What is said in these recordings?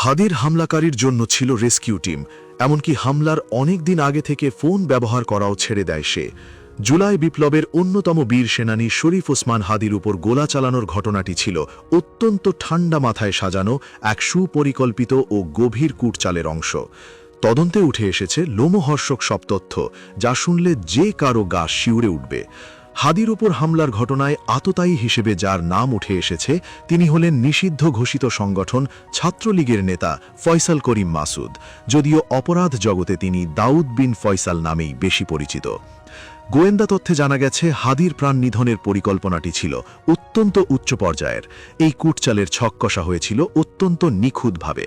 হাদির হামলাকারীর জন্য ছিল রেস্কিউ টিম, এমনকি হামলার অনেক দিন আগে থেকে ফোন ব্যবহার করাও ছেড়ে দেয় সে। জুলাই বিপ্লবের অন্যতম বীর সেনানী শরীফ ওসমান হাদির উপর গোলা চালানোর ঘটনাটি ছিল অত্যন্ত ঠান্ডা মাথায় সাজানো এক সুপরিকল্পিত ও গভীর কূটচালের অংশ। তদন্তে উঠে এসেছে লোমহর্ষক সব তথ্য, যা শুনলে যে কারো গা শিউরে উঠবে। হাদির ওপর হামলার ঘটনায় আততায়ী হিসেবে যার নাম উঠে এসেছে তিনি হলেন নিষিদ্ধ ঘোষিত সংগঠন ছাত্রলীগের নেতা ফয়সাল করিম মাসুদ, যদিও অপরাধ জগতে তিনি দাউদ বিন ফয়সাল নামেই বেশি পরিচিত। গোয়েন্দা তথ্যে জানা গেছে হাদির প্রাণ নিধনের পরিকল্পনাটি ছিল অত্যন্ত উচ্চ পর্যায়ের। এই কূটচালের ছক কষা হয়েছিল অত্যন্ত নিখুঁতভাবে।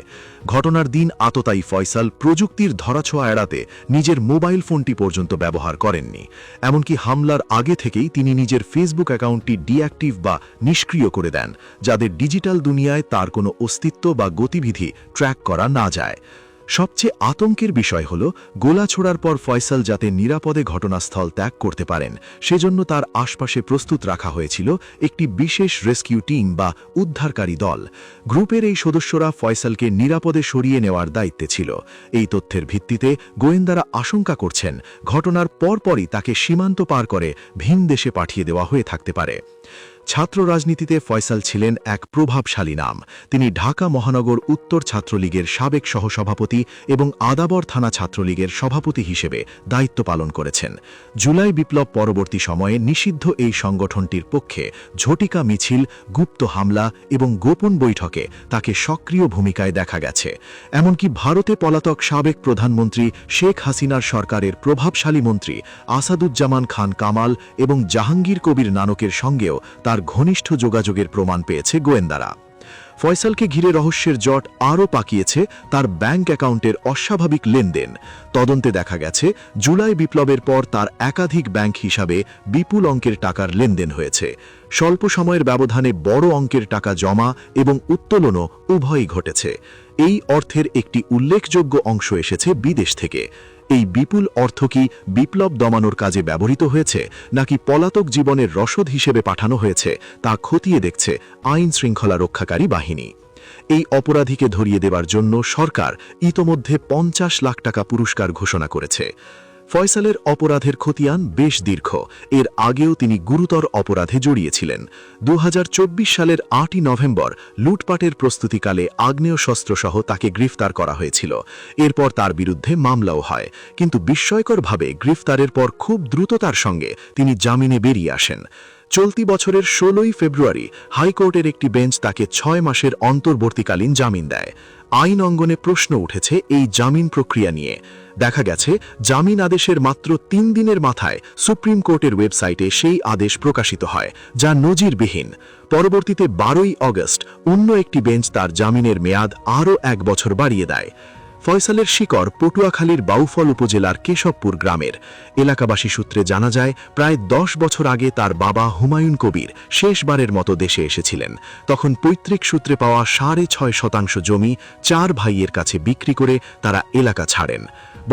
ঘটনার দিন আততায়ী ফয়সাল প্রযুক্তির ধরাছোঁয়া এড়াতে নিজের মোবাইল ফোনটি পর্যন্ত ব্যবহার করেননি। এমনকি হামলার আগে থেকেই তিনি নিজের ফেসবুক অ্যাকাউন্টটি ডিঅ্যাক্টিভ বা নিষ্ক্রিয় করে দেন, যাদের ডিজিটাল দুনিয়ায় তার কোনো অস্তিত্ব বা গতিবিধি ট্র্যাক করা না যায়। সবচেয়ে আতঙ্কের বিষয় হল, গোলা ছোড়ার পর ফয়সাল যাতে নিরাপদে ঘটনাস্থল ত্যাগ করতে পারেন সেজন্য তার আশপাশে প্রস্তুত রাখা হয়েছিল একটি বিশেষ রেস্কিউ টিম বা উদ্ধারকারী দল। গ্রুপের এই সদস্যরা ফয়সালকে নিরাপদে সরিয়ে নেওয়ার দায়িত্বে ছিল। এই তথ্যের ভিত্তিতে গোয়েন্দারা আশঙ্কা করছেন ঘটনার পরপরই তাকে সীমান্ত পার করে ভিন দেশে পাঠিয়ে দেওয়া হয়ে থাকতে পারে। ছাত্র রাজনীতিতে ফয়সাল ছিলেন এক প্রভাবশালী নাম। তিনি ঢাকা মহানগর উত্তর ছাত্রলীগের সাবেক সহসভাপতি এবং আদাবর থানা ছাত্রলীগের সভাপতি হিসেবে দায়িত্ব পালন করেছেন। জুলাই বিপ্লব পরবর্তী সময়ে নিষিদ্ধ এই সংগঠনটির পক্ষে ঝটিকা মিছিল, গুপ্ত হামলা এবং গোপন বৈঠকে তাকে সক্রিয় ভূমিকায় দেখা গেছে। এমনকি ভারতে পলাতক সাবেক প্রধানমন্ত্রী শেখ হাসিনার সরকারের প্রভাবশালী মন্ত্রী আসাদুজ্জামান খান কামাল এবং জাহাঙ্গীর কবির নানকের সঙ্গেও তার ঘনিষ্ঠ যোগাযোগের প্রমাণ পেয়েছে গোয়েন্দারা। ফয়সালকে ঘিরে রহস্যের জট আরও পাকিয়েছে তার ব্যাংক অ্যাকাউন্টের অস্বাভাবিক লেনদেন। তদন্তে দেখা গেছে জুলাই বিপ্লবের পর তার একাধিক ব্যাংক হিসাবে বিপুল অঙ্কের টাকার লেনদেন হয়েছে। স্বল্প সময়ের ব্যবধানে বড় অঙ্কের টাকা জমা এবং উত্তোলনও উভয়ই ঘটেছে। এই অর্থের একটি উল্লেখযোগ্য অংশ এসেছে বিদেশ থেকে। এই বিপুল অর্থ কি বিপ্লব দমানোর কাজে ব্যবহৃত হয়েছে নাকি পলাতক জীবনের রসদ হিসেবে পাঠানো হয়েছে তা খতিয়ে দেখছে আইন শৃঙ্খলা রক্ষাকারী বাহিনী। এই অপরাধীকে ধরিয়ে দেবার জন্য সরকার ইতোমধ্যে 50 লাখ টাকা পুরস্কার ঘোষণা করেছে। ফয়সালের অপরাধের খতিয়ান বেশ দীর্ঘ। এর আগেও তিনি গুরুতর অপরাধে জড়িয়েছিলেন। 2024 সালের 8ই নভেম্বর লুটপাটের প্রস্তুতিকালে আগ্নেয়শস্ত্রসহ তাকে গ্রেফতার করা হয়েছিল। এরপর তার বিরুদ্ধে মামলাও হয়, কিন্তু বিস্ময়করভাবে গ্রেফতারের পর খুব দ্রুততার সঙ্গে তিনি জামিনে বেরিয়ে আসেন। চলতি বছরের 16ই ফেব্রুয়ারি হাইকোর্টের একটি বেঞ্চ তাকে 6 মাসের অন্তর্বর্তীকালীন জামিন দেয়। আইন অঙ্গনে প্রশ্ন উঠেছে এই জামিন প্রক্রিয়া নিয়ে। দেখা গেছে জামিন আদেশের মাত্র 3 দিনের মাথায় সুপ্রিম কোর্টের ওয়েবসাইটে সেই আদেশ প্রকাশিত হয়, যা নজিরবিহীন। পরবর্তীতে 12ই অগস্ট অন্য একটি বেঞ্চ তার জামিনের মেয়াদ আরও 1 বছর বাড়িয়ে দেয়। ফয়সালের শিকড় পটুয়াখালীর বাউফল উপজেলার কেশবপুর গ্রামের। এলাকাবাসী সূত্রে জানা যায়, প্রায় 10 বছর আগে তার বাবা হুমায়ুন কবির শেষবারের মতো দেশে এসেছিলেন। তখন পৈতৃক সূত্রে পাওয়া 6.5% জমি 4 ভাইয়ের কাছে বিক্রি করে তারা এলাকা ছাড়েন।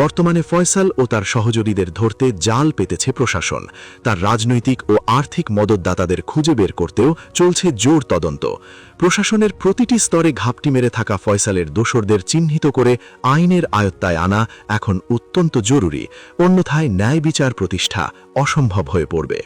বর্তমানে ফয়সাল ও তার সহযোগীদের ধরতে জাল পেতেছে প্রশাসন। তার রাজনৈতিক ও আর্থিক মদতদাতাদের খুঁজে বের করতেও চলছে জোর তদন্ত। প্রশাসনের প্রতিটি স্তরে ঘাপটি মেরে থাকা ফয়সালের দোসরদের চিহ্নিত করে আইনের আয়ত্তায় আনা এখন অত্যন্ত জরুরি, অন্যথায় ন্যায় বিচার প্রতিষ্ঠা অসম্ভব হয়ে পড়বে।